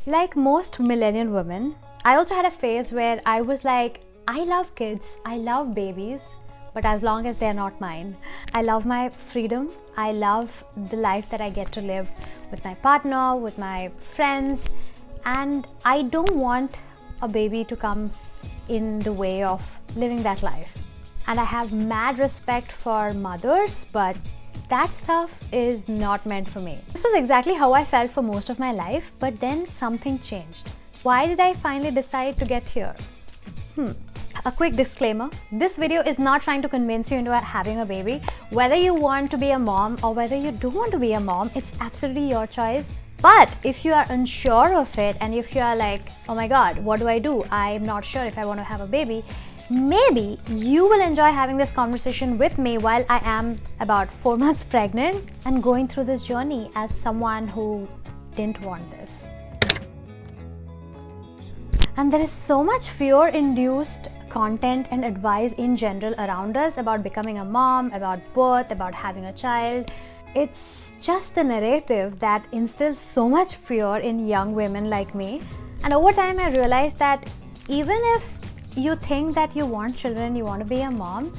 Like most millennial women, I also had a phase where I was like, I love kids, I love babies, but as long as they're not mine. I love my freedom. I love the life that I get to live with my partner, with my friends, and I don't want a baby to come in the way of living that life. And I have mad respect for mothers, but that stuff is not meant for me. This was exactly how I felt for most of my life, but then something changed. Why did I finally decide to get here? A quick disclaimer, this video is not trying to convince you into having a baby. Whether you want to be a mom or whether you don't want to be a mom, it's absolutely your choice. But if you are unsure of it and if you are like, oh my god, what do I do? I'm not sure if I want to have a baby. Maybe you will enjoy having this conversation with me while I am about 4 months pregnant and going through this journey as someone who didn't want this. And there is so much fear-induced content and advice in general around us about becoming a mom, about birth, about having a child. It's just the narrative that instills so much fear in young women like me. And over time I realized that even if you think that you want children, you want to be a mom,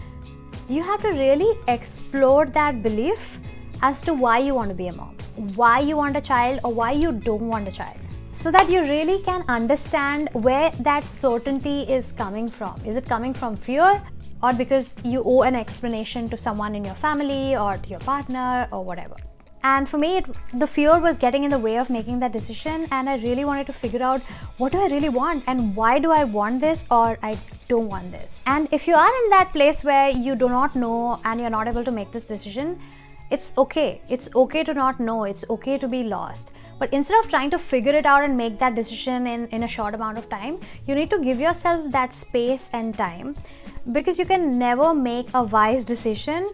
you have to really explore that belief as to why you want to be a mom, why you want a child or why you don't want a child, so that you really can understand where that certainty is coming from. Is it coming from fear or because you owe an explanation to someone in your family or to your partner or whatever? And for me, the fear was getting in the way of making that decision, and I really wanted to figure out what do I really want and why do I want this or I don't want this. And if you are in that place where you do not know and you're not able to make this decision, it's okay. It's okay to not know. It's okay to be lost. But instead of trying to figure it out and make that decision in a short amount of time, you need to give yourself that space and time, because you can never make a wise decision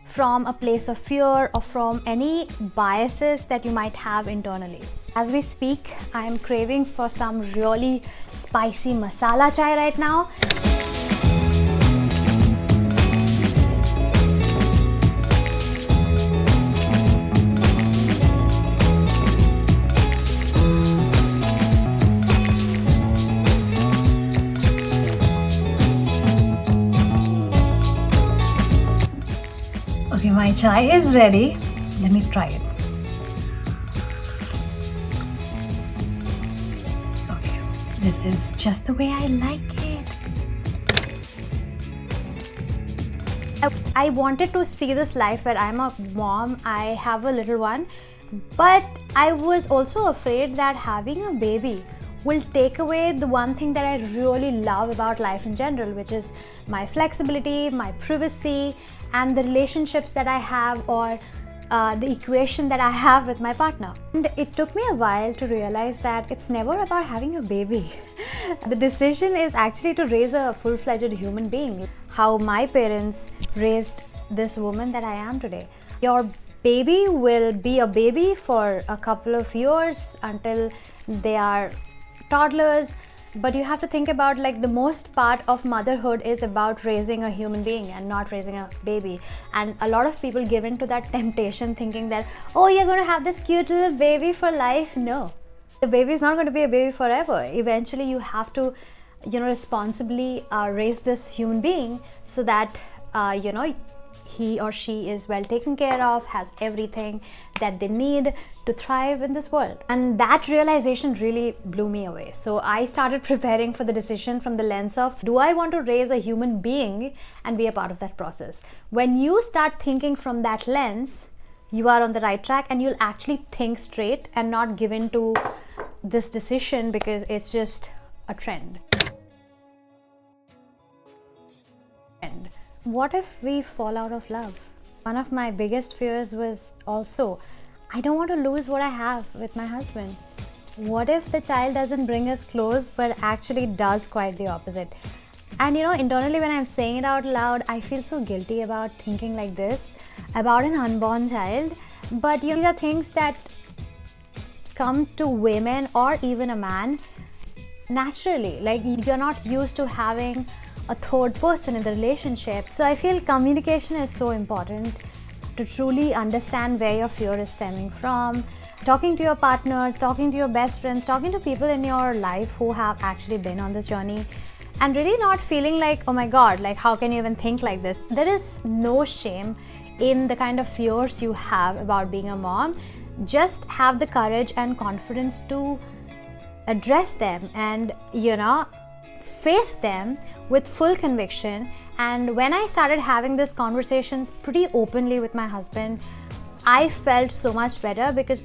from a place of fear or from any biases that you might have internally. As we speak, I am craving for some really spicy masala chai right now. Okay, my chai is ready. Let me try it. Okay, this is just the way I like it. I wanted to see this life where I'm a mom, I have a little one, but I was also afraid that having a baby will take away the one thing that I really love about life in general, which is my flexibility, my privacy, and the relationships that I have, or the equation that I have with my partner. And it took me a while to realize that it's never about having a baby. The decision is actually to raise a full-fledged human being, how my parents raised this woman that I am today. Your baby will be a baby for a couple of years until they are toddlers, but you have to think about, like, the most part of motherhood is about raising a human being and not raising a baby. And a lot of people give in to that temptation thinking that, oh, you're going to have this cute little baby for life. No, the baby is not going to be a baby forever. Eventually you have to, responsibly raise this human being so that he or she is well taken care of, has everything that they need to thrive in this world. And that realization really blew me away. So I started preparing for the decision from the lens of, do I want to raise a human being and be a part of that process? When you start thinking from that lens, you are on the right track and you'll actually think straight and not give in to this decision because it's just a trend. What if we fall out of love? One of my biggest fears was also, I don't want to lose what I have with my husband. What if the child doesn't bring us close but actually does quite the opposite? And internally when I'm saying it out loud, I feel so guilty about thinking like this about an unborn child. But these are things that come to women or even a man naturally. Like, you're not used to having a third person in the relationship. So I feel communication is so important to truly understand where your fear is stemming from, talking to your partner, talking to your best friends, talking to people in your life who have actually been on this journey, and really not feeling like, oh my god, like how can you even think like this? There is no shame in the kind of fears you have about being a mom. Just have the courage and confidence to address them and, face them with full conviction. And when I started having these conversations pretty openly with my husband, I felt so much better, because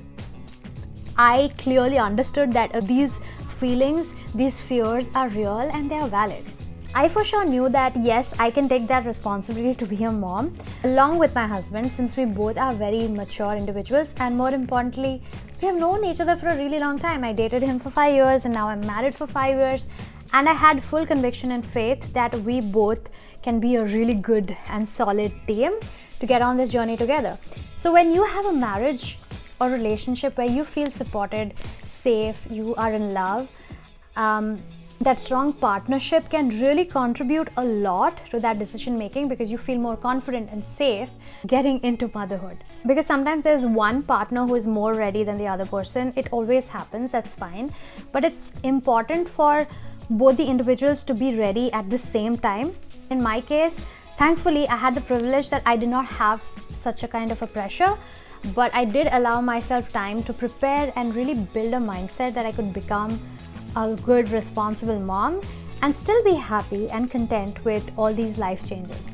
I clearly understood that these feelings, these fears are real and they are valid. I for sure knew that yes, I can take that responsibility to be a mom along with my husband, since we both are very mature individuals, and more importantly, we have known each other for a really long time. I dated him for 5 years and now I'm married for 5 years, and I had full conviction and faith that we both can be a really good and solid team to get on this journey together. So when you have a marriage or relationship where you feel supported, safe, you are in love, that strong partnership can really contribute a lot to that decision making, because you feel more confident and safe getting into motherhood. Because sometimes there's one partner who is more ready than the other person. It always happens, that's fine. But it's important for both the individuals to be ready at the same time. In my case, thankfully, I had the privilege that I did not have such a kind of a pressure, but I did allow myself time to prepare and really build a mindset that I could become a good, responsible mom and still be happy and content with all these life changes.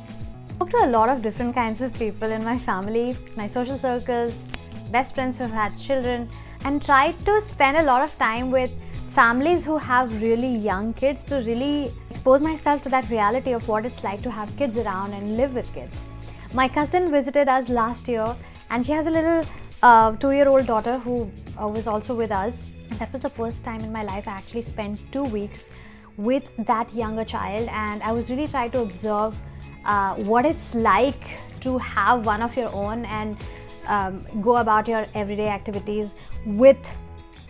I spoke to a lot of different kinds of people in my family, my social circles, best friends who have had children, and tried to spend a lot of time with families who have really young kids to really expose myself to that reality of what it's like to have kids around and live with kids. My cousin visited us last year, and she has a little 2-year-old daughter who was also with us. And that was the first time in my life I actually spent 2 weeks with that younger child, and I was really trying to observe what it's like to have one of your own and go about your everyday activities with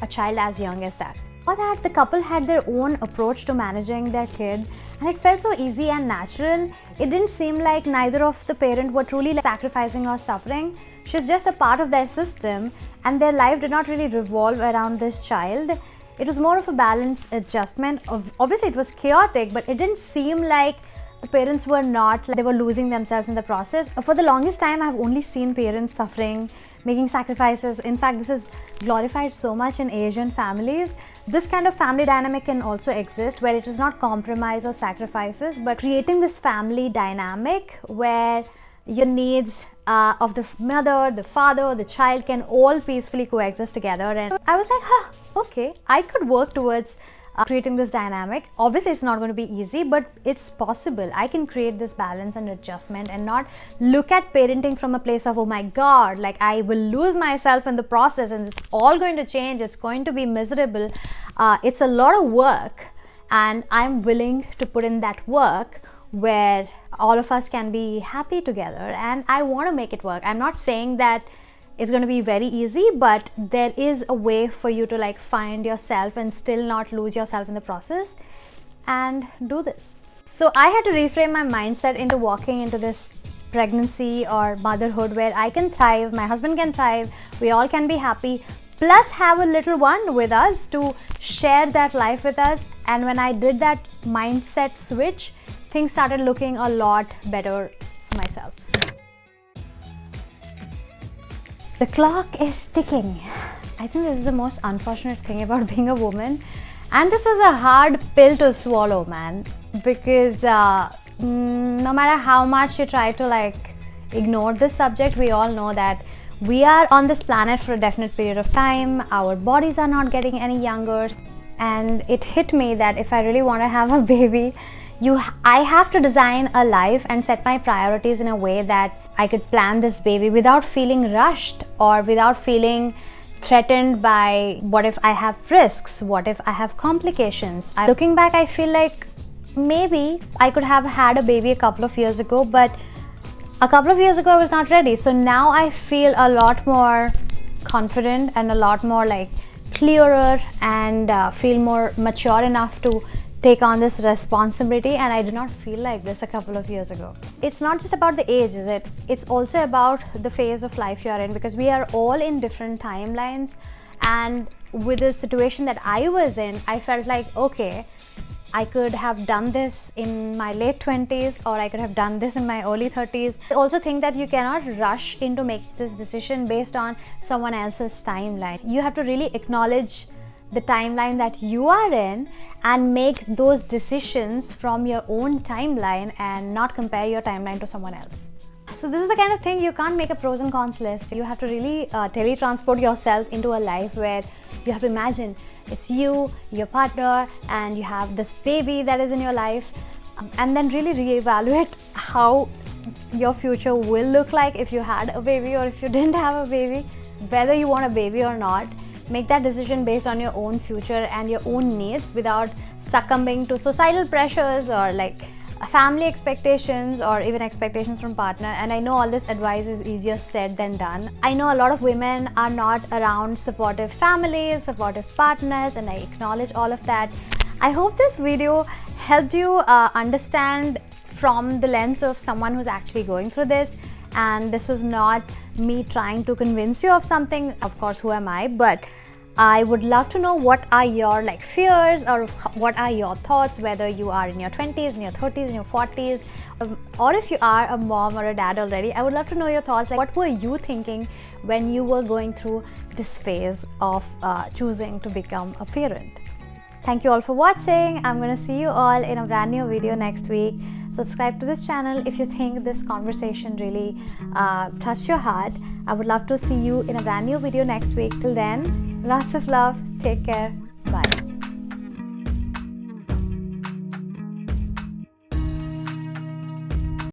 a child as young as that. For that, the couple had their own approach to managing their kid, and it felt so easy and natural. It didn't seem like neither of the parent were truly sacrificing or suffering. She's just a part of their system, and their life did not really revolve around this child. It was more of a balanced adjustment. Obviously, it was chaotic, but it didn't seem like the parents were not, like they were losing themselves in the process. For the longest time, I've only seen parents suffering, making sacrifices. In fact, this is glorified so much in Asian families. This kind of family dynamic can also exist where it is not compromise or sacrifices, but creating this family dynamic where your needs of the mother, the father, the child can all peacefully coexist together. And I was like, okay, I could work towards creating this dynamic. Obviously, it's not going to be easy, but it's possible. I can create this balance and adjustment and not look at parenting from a place of, oh my God, like I will lose myself in the process and it's all going to change. It's going to be miserable. It's a lot of work, and I'm willing to put in that work where all of us can be happy together, and I want to make it work. I'm not saying that it's going to be very easy, but there is a way for you to like find yourself and still not lose yourself in the process and do this. So I had to reframe my mindset into walking into this pregnancy or motherhood where I can thrive, my husband can thrive, we all can be happy, plus have a little one with us to share that life with us. And when I did that mindset switch, things started looking a lot better for myself. The clock is ticking. I think this is the most unfortunate thing about being a woman, and this was a hard pill to swallow, man, because no matter how much you try to like ignore this subject, we all know that we are on this planet for a definite period of time. Our bodies are not getting any younger, and it hit me that if I really want to have a baby, I have to design a life and set my priorities in a way that I could plan this baby without feeling rushed or without feeling threatened by what if I have risks, what if I have complications. Looking back, I feel like maybe I could have had a baby a couple of years ago, but a couple of years ago I was not ready. So now I feel a lot more confident and a lot more like clearer and feel more mature enough to take on this responsibility, and I did not feel like this a couple of years ago. It's not just about the age, is it? It's also about the phase of life you're in, because we are all in different timelines. And with the situation that I was in, I felt like, okay, I could have done this in my late 20s, or I could have done this in my early 30s. I also think that you cannot rush into make this decision based on someone else's timeline. You have to really acknowledge the timeline that you are in and make those decisions from your own timeline and not compare your timeline to someone else. So this is the kind of thing, you can't make a pros and cons list. You have to really teletransport yourself into a life where you have to imagine it's you, your partner, and you have this baby that is in your life, and then really reevaluate how your future will look like if you had a baby or if you didn't have a baby. Whether you want a baby or not, make that decision based on your own future and your own needs without succumbing to societal pressures or like family expectations or even expectations from partner. And I know all this advice is easier said than done. I know a lot of women are not around supportive families, supportive partners, and I acknowledge all of that. I hope this video helped you understand from the lens of someone who's actually going through this. And this was not me trying to convince you of something. Of course, who am I? But I would love to know what are your fears, or what are your thoughts, whether you are in your 20s, in your 30s, in your 40s, or if you are a mom or a dad already. I would love to know your thoughts. Like, what were you thinking when you were going through this phase of choosing to become a parent? Thank you all for watching. I'm going to see you all in a brand new video next week. Subscribe to this channel if you think this conversation really touched your heart. I would love to see you in a brand new video next week. Till then, lots of love. Take care.